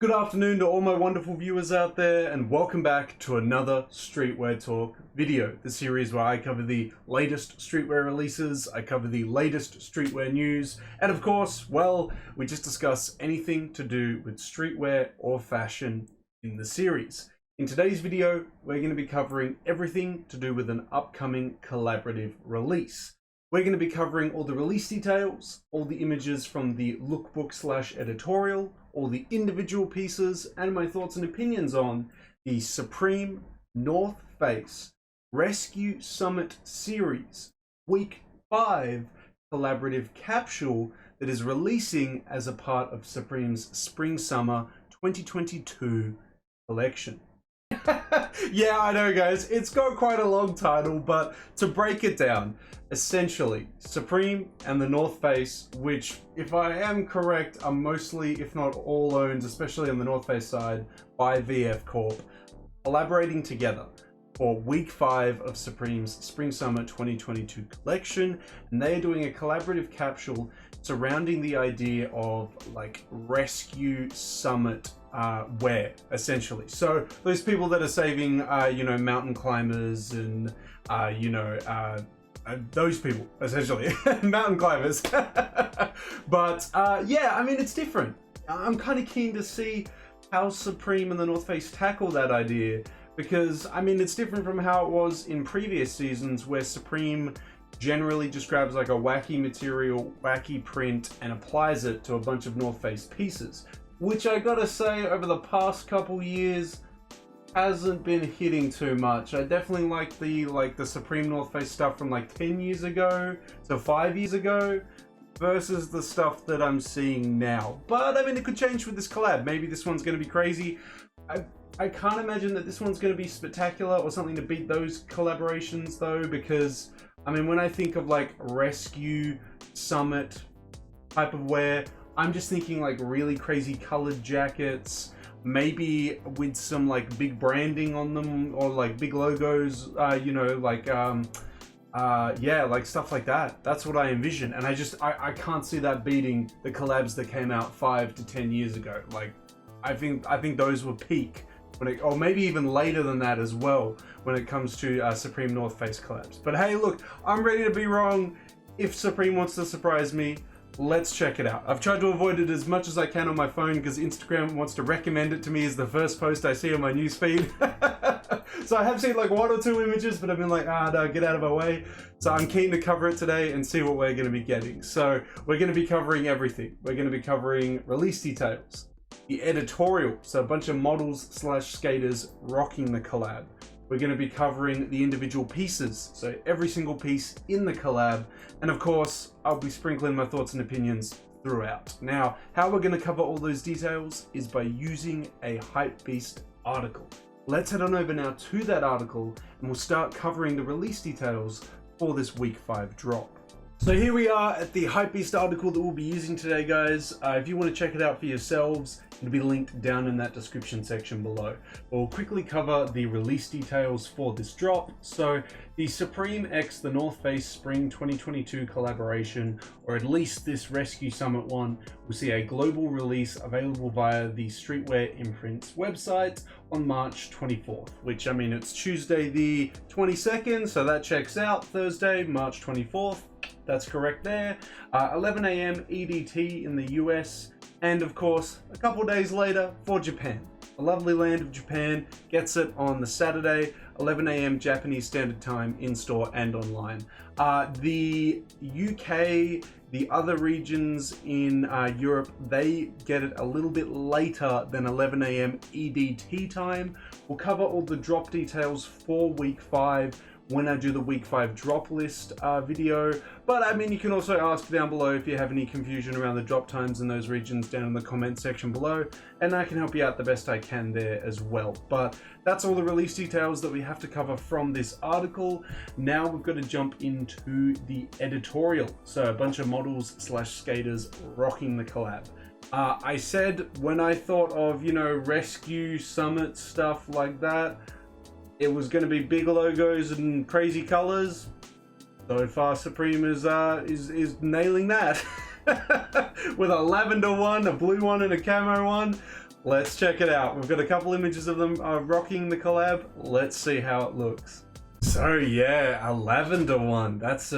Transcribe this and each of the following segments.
Good afternoon to all my wonderful viewers out there, and welcome back to another Streetwear Talk video, the series where I cover the latest streetwear releases, I cover the latest streetwear news, and of course, well, we just discuss anything to do with streetwear or fashion in the series. In today's video, we're going to be covering everything to do with an upcoming collaborative release. We're going to be covering all the release details, all the images from the Lookbook / Editorial, all the individual pieces, and my thoughts and opinions on the Supreme North Face Rescue Summit Series Week 5 collaborative capsule that is releasing as a part of Supreme's Spring-Summer 2022 collection. Yeah, I know guys, it's got quite a long title, but to break it down, essentially, Supreme and the North Face, which, if I am correct, are mostly, if not all owned, especially on the North Face side, by VF Corp, collaborating together for Week 5 of Supreme's Spring-Summer 2022 collection, and they are doing a collaborative capsule surrounding the idea of like rescue summit wear, essentially. So those people that are saving, mountain climbers and, those people, essentially, mountain climbers. But yeah, I mean, it's different. I'm kind of keen to see how Supreme and the North Face tackle that idea, because I mean, it's different from how it was in previous seasons where Supreme generally just grabs like a wacky material, wacky print, and applies it to a bunch of North Face pieces, which I gotta say over the past couple years hasn't been hitting too much. I definitely like the Supreme North Face stuff from like 10 years ago to 5 years ago versus the stuff that I'm seeing now. But I mean, it could change with this collab. Maybe this one's gonna be crazy. I can't imagine that this one's gonna be spectacular or something to beat those collaborations though, because I mean, when I think of like rescue summit type of wear, I'm just thinking like really crazy colored jackets, maybe with some like big branding on them or like big logos, yeah, like stuff like that. That's what I envision, and I can't see that beating the collabs that came out 5 to 10 years ago. Like, I think those were peak, or maybe even later than that as well when it comes to Supreme North Face collabs. But hey, look, I'm ready to be wrong. If Supreme wants to surprise me, let's check it out. I've tried to avoid it as much as I can on my phone because Instagram wants to recommend it to me as the first post I see on my newsfeed. So I have seen like 1 or 2 images, but I've been like, no, get out of my way. So I'm keen to cover it today and see what we're going to be getting. So we're going to be covering everything. We're going to be covering release details, the editorial, so a bunch of models / skaters rocking the collab. We're going to be covering the individual pieces, so every single piece in the collab, and of course, I'll be sprinkling my thoughts and opinions throughout. Now, how we're going to cover all those details is by using a HYPEBEAST article. Let's head on over now to that article, and we'll start covering the release details for this Week 5 drop. So here we are at the HYPEBEAST article that we'll be using today, guys. If you want to check it out for yourselves, it'll be linked down in that description section below. We'll quickly cover the release details for this drop. So the Supreme x the North Face Spring 2022 collaboration, or at least this Rescue Summit one, will see a global release available via the Streetwear Imprints website on March 24th, which, I mean, it's Tuesday the 22nd, so that checks out. Thursday, March 24th. That's correct there. 11 AM EDT in the US, and of course, a couple days later for Japan. The lovely land of Japan gets it on the Saturday, 11 AM Japanese Standard Time, in-store and online. The UK, the other regions in Europe, they get it a little bit later than 11 AM EDT time. We'll cover all the drop details for Week 5 when I do the Week 5 drop list video. But I mean, you can also ask down below if you have any confusion around the drop times in those regions down in the comment section below, and I can help you out the best I can there as well. But that's all the release details that we have to cover from this article. Now we've got to jump into the editorial. So a bunch of models / skaters rocking the collab. I said when I thought of, rescue summit stuff like that, it was going to be big logos and crazy colors. So far, Supreme is nailing that with a lavender one, a blue one, and a camo one. Let's check it out. We've got a couple images of them rocking the collab. Let's see how it looks. So yeah, a lavender one. That's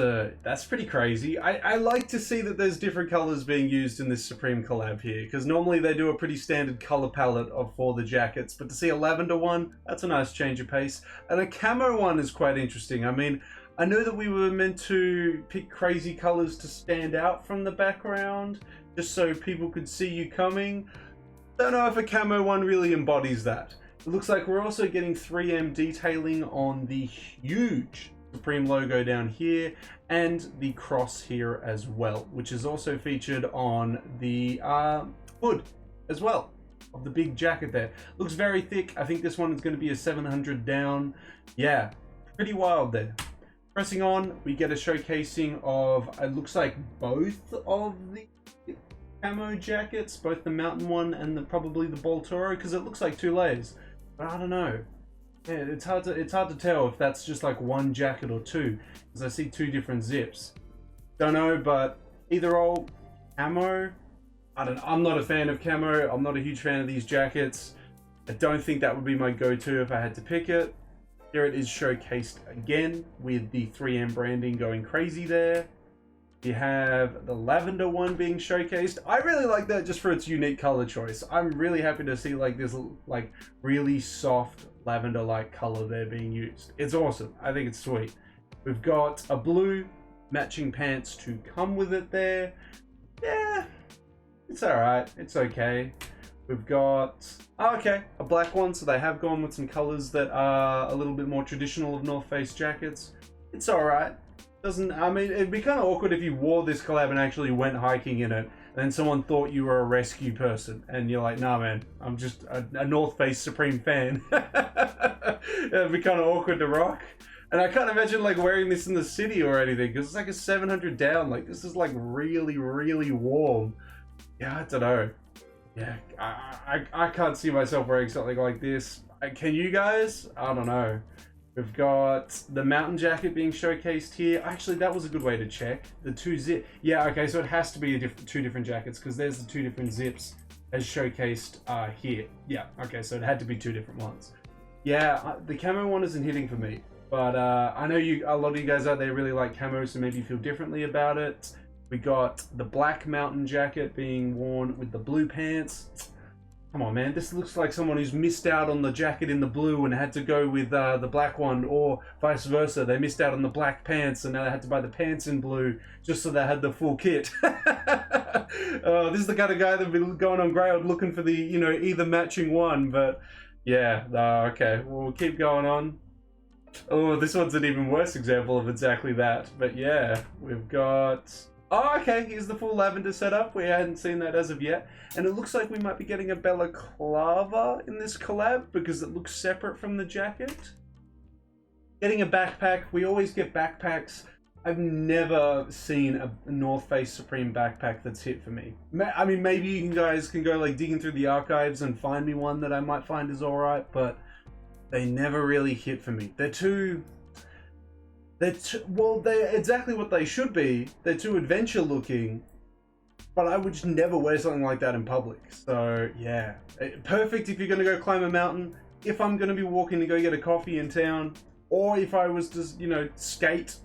pretty crazy. I like to see that there's different colors being used in this Supreme collab here, because normally they do a pretty standard color palette for the jackets, but to see a lavender one, that's a nice change of pace. And a camo one is quite interesting. I mean, I know that we were meant to pick crazy colors to stand out from the background, just so people could see you coming. Don't know if a camo one really embodies that. It looks like we're also getting 3M detailing on the huge Supreme logo down here and the cross here as well, which is also featured on the hood as well of the big jacket there. Looks very thick. I think this one is going to be a 700 down. Yeah, pretty wild there. Pressing on, we get a showcasing of, it looks like both of the camo jackets, both the mountain one and probably the Ball Toro, because it looks like 2 layers. But I don't know. Yeah, it's hard to tell if that's just like one jacket or 2, because I see 2 different zips. Don't know, but either all camo. I'm not a fan of camo. I'm not a huge fan of these jackets. I don't think that would be my go-to if I had to pick it. Here it is showcased again with the 3M branding going crazy there. You have the lavender one being showcased. I really like that just for its unique color choice. I'm really happy to see like this like really soft lavender-like color there being used. It's awesome. I think it's sweet. We've got a blue matching pants to come with it there. Yeah, it's all right. It's okay. We've got, a black one. So they have gone with some colors that are a little bit more traditional of North Face jackets. It's all right. I mean, it'd be kind of awkward if you wore this collab and actually went hiking in it, and then someone thought you were a rescue person, and you're like, nah, man, I'm just a North Face Supreme fan. It'd be kind of awkward to rock. And I can't imagine like wearing this in the city or anything, because it's like a 700 down. Like, this is like really, really warm. Yeah, I don't know. Yeah, I can't see myself wearing something like this. Can you guys? I don't know. We've got the mountain jacket being showcased here. Actually, that was a good way to check. The 2 zip. Yeah, okay, so it has to be 2 different jackets, because there's the 2 different zips as showcased here. Yeah, okay, so it had to be 2 different ones. Yeah, the camo one isn't hitting for me, but I know a lot of you guys out there really like camo, so maybe you feel differently about it. We got the black mountain jacket being worn with the blue pants. Come on, man. This looks like someone who's missed out on the jacket in the blue and had to go with the black one, or vice versa. They missed out on the black pants and now they had to buy the pants in blue just so they had the full kit. This is the kind of guy that'd be going on Grailed looking for the, either matching one. But yeah, okay. We'll keep going on. Oh, this one's an even worse example of exactly that. But yeah, we've got... Oh, okay, here's the full lavender setup. We hadn't seen that as of yet. And it looks like we might be getting a balaclava in this collab because it looks separate from the jacket. Getting a backpack. We always get backpacks. I've never seen a North Face Supreme backpack that's hit for me. I mean, maybe you guys can go like digging through the archives and find me one that I might find is alright, but they never really hit for me. Well, they're exactly what they should be. They're too adventure looking, but I would just never wear something like that in public. So yeah, perfect if you're gonna go climb a mountain. If I'm gonna be walking to go get a coffee in town, or if I was to, skate,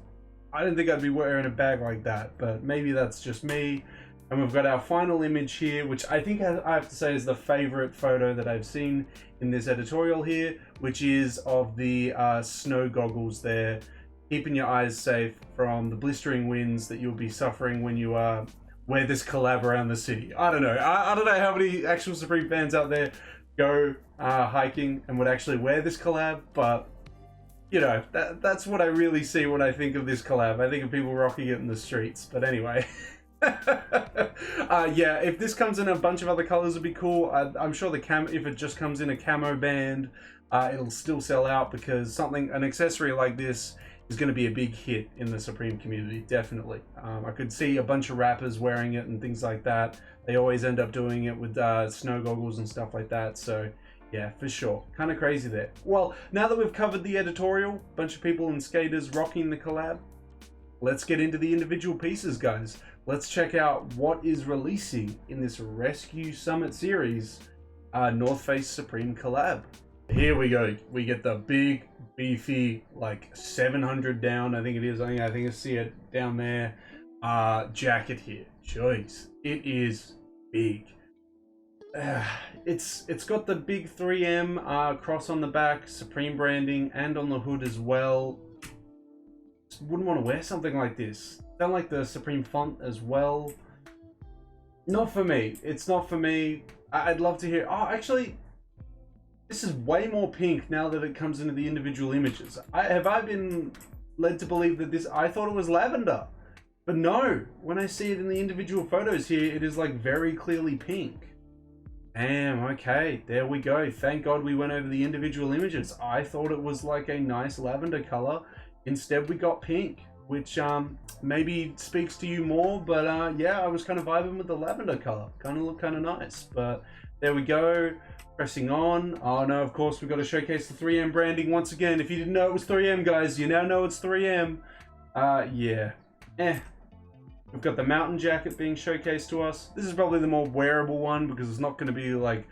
I don't think I'd be wearing a bag like that, but maybe that's just me. And we've got our final image here, which I think I have to say is the favorite photo that I've seen in this editorial here, which is of the snow goggles there, keeping your eyes safe from the blistering winds that you'll be suffering when you wear this collab around the city. I don't know. I don't know how many actual Supreme fans out there go hiking and would actually wear this collab, but that's what I really see when I think of this collab. I think of people rocking it in the streets. But anyway. Yeah, if this comes in a bunch of other colors, it'd be cool. I'm sure if it just comes in a camo band, it'll still sell out, because an accessory like this is going to be a big hit in the Supreme community, definitely. I could see a bunch of rappers wearing it and things like that. They always end up doing it with snow goggles and stuff like that. So yeah, for sure. Kind of crazy there. Well, now that we've covered the editorial, bunch of people and skaters rocking the collab, let's get into the individual pieces, guys. Let's check out what is releasing in this Rescue Summit series North Face Supreme collab. Here we go. We get the big, beefy, like 700 down, I think it is. I think I see it down there. Jacket here. Jeez, it is big. It's got the big 3M cross on the back, Supreme branding, and on the hood as well. Just wouldn't want to wear something like this. Don't like the Supreme font as well. Not for me. It's not for me. I'd love to hear. Oh, actually, this is way more pink now that it comes into the individual images. Have I been led to believe that this? I thought it was lavender, but no. When I see it in the individual photos here, it is like very clearly pink. Damn, okay, there we go. Thank God we went over the individual images. I thought it was like a nice lavender color. Instead, we got pink, which maybe speaks to you more, but yeah, I was kind of vibing with the lavender color. Kind of looked kind of nice, but there we go. Pressing on. Oh no, of course, we've got to showcase the 3M branding once again. If you didn't know it was 3M, guys, you now know it's 3M. Yeah. We've got the mountain jacket being showcased to us. This is probably the more wearable one because it's not going to be like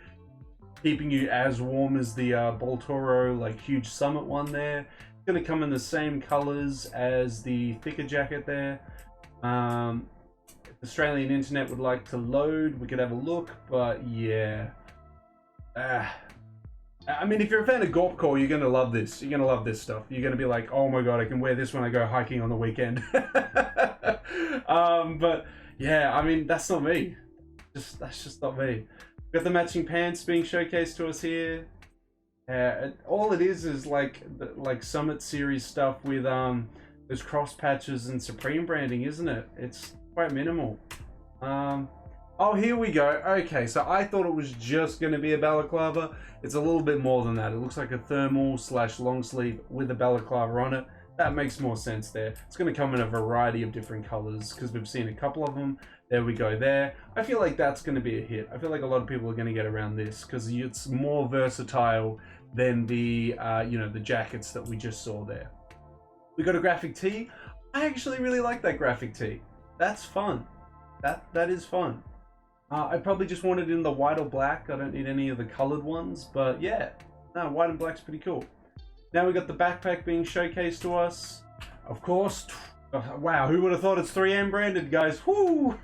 keeping you as warm as the Boltoro like huge summit one there. It's going to come in the same colors as the thicker jacket there. If the Australian internet would like to load, we could have a look, but yeah. I mean, if you're a fan of Gorpcore, you're going to love this. You're going to love this stuff. You're going to be like, oh my god, I can wear this when I go hiking on the weekend. But yeah, I mean, that's not me. That's just not me. We've got the matching pants being showcased to us here. All it is like Summit Series stuff with those cross patches and Supreme branding, isn't it? It's quite minimal. Oh, here we go. Okay, so I thought it was just going to be a balaclava. It's a little bit more than that. It looks like a thermal / long sleeve with a balaclava on it. That makes more sense there. It's going to come in a variety of different colors because we've seen a couple of them. There we go there. I feel like that's going to be a hit. I feel like a lot of people are going to get around this because it's more versatile than the, you know, the jackets that we just saw there. We got a graphic tee. I actually really like that graphic tee. That's fun. That is fun. I probably just want it in the white or black. I don't need any of the colored ones, but yeah, no, white and black's pretty cool. Now we got the backpack being showcased to us. Of course, wow, who would have thought it's 3M branded, guys? Whoo!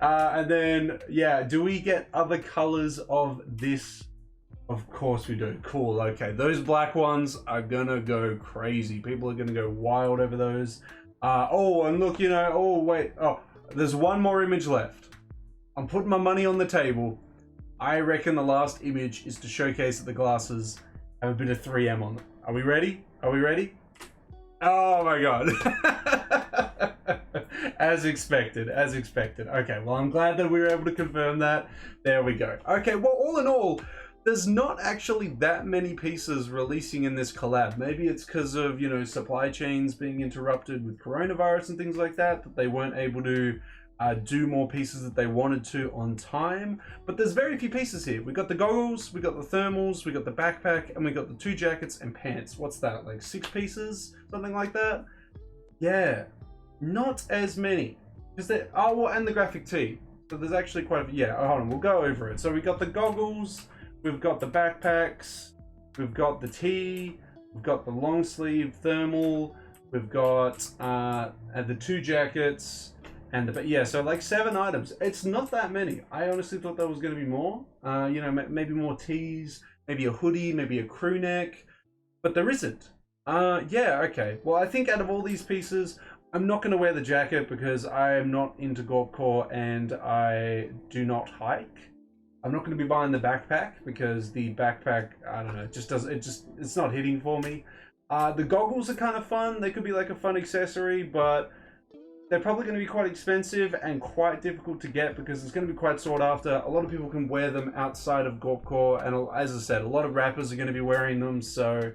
And then, yeah, do we get other colors of this? Of course we do. Cool, okay. Those black ones are gonna go crazy. People are gonna go wild over those. Oh, and look, you know, oh, wait. Oh, there's one more image left. I'm putting my money on the table. I reckon the last image is to showcase that the glasses have a bit of 3M on them. Are we ready? Are we ready? Oh my god. As expected, as expected. Okay, well, I'm glad that we were able to confirm that. There we go. Okay, well, all in all, there's not actually that many pieces releasing in this collab. Maybe it's because of, you know, supply chains being interrupted with coronavirus and things like that, that they weren't able to do more pieces that they wanted to on time. But there's very few pieces here. We got the goggles, we got the thermals, we got the backpack, and we got the 2 jackets and pants. What's that, like 6 pieces? Something like that? Yeah, not as many. Is there, oh, well, and the graphic tee. So there's actually quite a few. Yeah, hold on, we'll go over it. So we got the goggles, we've got the backpacks, we've got the tee, we've got the long sleeve thermal, we've got the 2 jackets, and the, yeah, so like 7 items. It's not that many. I honestly thought there was going to be more. You know, maybe more tees, maybe a hoodie, maybe a crew neck, but there isn't. Yeah, okay. Well, I think out of all these pieces, I'm not going to wear the jacket because I am not into Gorpcore and I do not hike. I'm not going to be buying the backpack because the backpack, I don't know, it just doesn't, it's not hitting for me. The goggles are kind of fun. They could be like a fun accessory, but they're probably going to be quite expensive and quite difficult to get because it's going to be quite sought after. A lot of people can wear them outside of Gorpcore, and as I said, a lot of rappers are going to be wearing them. So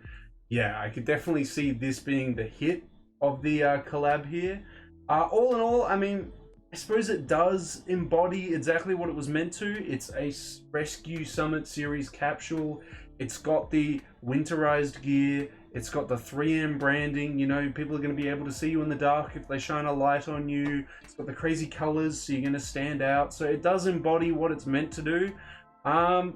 yeah, I could definitely see this being the hit of the collab here. All in all, I mean, I suppose it does embody exactly what it was meant to. It's a Rescue Summit Series capsule. It's got the winterized gear. It's got the 3M branding. You know, people are going to be able to see you in the dark if they shine a light on you. It's got the crazy colors, so you're going to stand out. So it does embody what it's meant to do. I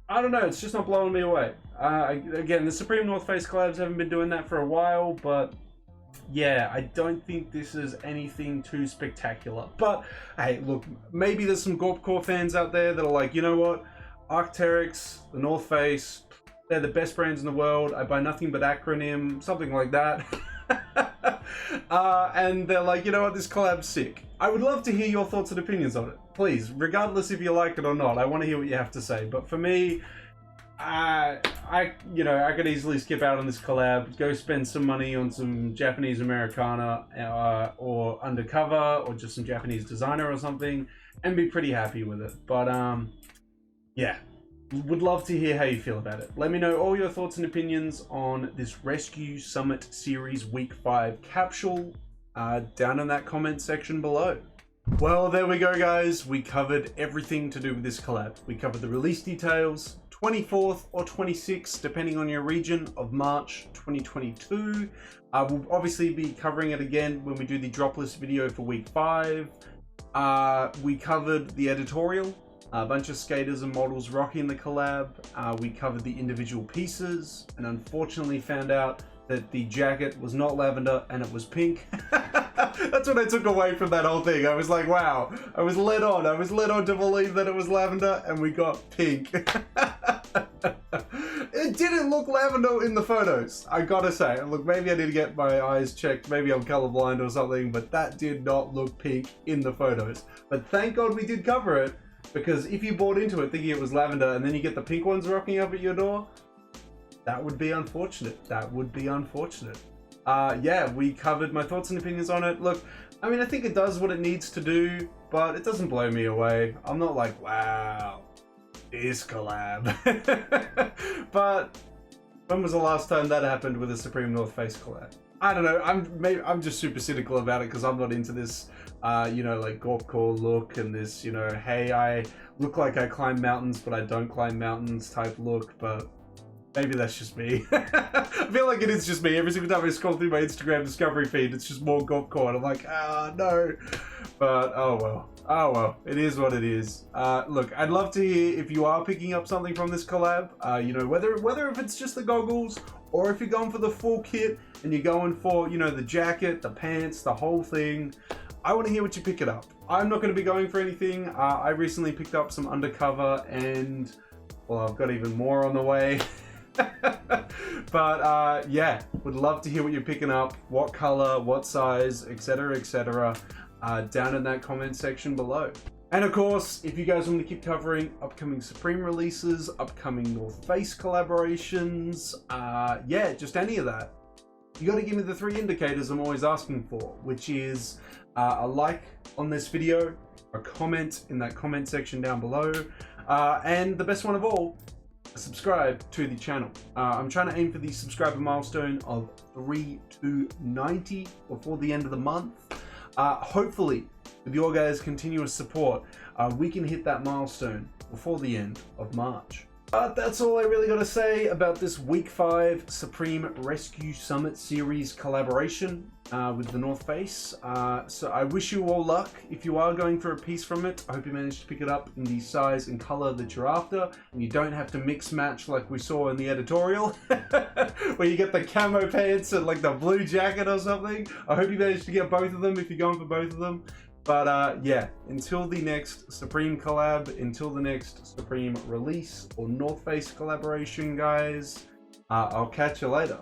don't know, it's just not blowing me away. Again, the Supreme North Face collabs haven't been doing that for a while, but yeah, I don't think this is anything too spectacular. But hey, look, maybe there's some Gorpcore fans out there that are like, you know what, Arc'teryx, the North Face, they're the best brands in the world. I buy nothing but acronym, something like that. And they're like, you know what, this collab's sick. I would love to hear your thoughts and opinions on it. Please, regardless if you like it or not, I want to hear what you have to say. But for me, I could easily skip out on this collab, go spend some money on some Japanese Americana or undercover or just some Japanese designer or something and be pretty happy with it. But yeah, would love to hear how you feel about it. Let me know all your thoughts and opinions on this Rescue Summit Series Week 5 capsule down in that comment section below. Well, there we go, guys. We covered everything to do with this collab. We covered the release details, 24th or 26th, depending on your region, of March 2022. We'll obviously be covering it again when we do the drop list video for week 5. We covered the editorial, a bunch of skaters and models rocking the collab. We covered the individual pieces and unfortunately found out that the jacket was not lavender and it was pink. That's what I took away from that whole thing. I was like, wow, I was led on to believe that it was lavender and we got pink. It didn't look lavender in the photos, I gotta say. Look, maybe I need to get my eyes checked, maybe I'm colorblind or something, but that did not look pink in the photos. But thank God we did cover it, because if you bought into it thinking it was lavender and then you get the pink ones rocking up at your door, that would be unfortunate. That would be unfortunate. Yeah, we covered my thoughts and opinions on it. Look, I mean, I think it does what it needs to do, but it doesn't blow me away. I'm not like, wow, this collab. But when was the last time that happened with a Supreme North Face collab? I don't know. I'm just super cynical about it because I'm not into this, like Gorpcore look and this, hey, I look like I climb mountains, but I don't climb mountains type look. But maybe that's just me. I feel like it is just me. Every single time I scroll through my Instagram discovery feed, it's just more Gorpcore, and I'm like, no. But oh well, it is what it is. Look, I'd love to hear if you are picking up something from this collab. Whether if it's just the goggles or if you're going for the full kit and you're going for, the jacket, the pants, the whole thing. I want to hear what you pick it up. I'm not going to be going for anything. I recently picked up some undercover and, well, I've got even more on the way. But yeah, would love to hear what you're picking up, what color, what size, etc, down in that comment section below. And of course, if you guys want me to keep covering upcoming Supreme releases, upcoming North Face collaborations, yeah, just any of that, you got to give me the 3 indicators I'm always asking for, which is a like on this video, a comment in that comment section down below, and the best one of all, subscribe to the channel. I'm trying to aim for the subscriber milestone of 390 before the end of the month. Hopefully, with your guys' continuous support, we can hit that milestone before the end of March. But that's all I really got to say about this Week 5 Supreme Rescue Summit Series collaboration with the North Face. So I wish you all luck. If you are going for a piece from it, I hope you manage to pick it up in the size and color that you're after, and you don't have to mix match like we saw in the editorial, where you get the camo pants and like the blue jacket or something. I hope you manage to get both of them if you're going for both of them. But yeah, until the next Supreme collab, until the next Supreme release or North Face collaboration, guys, I'll catch you later.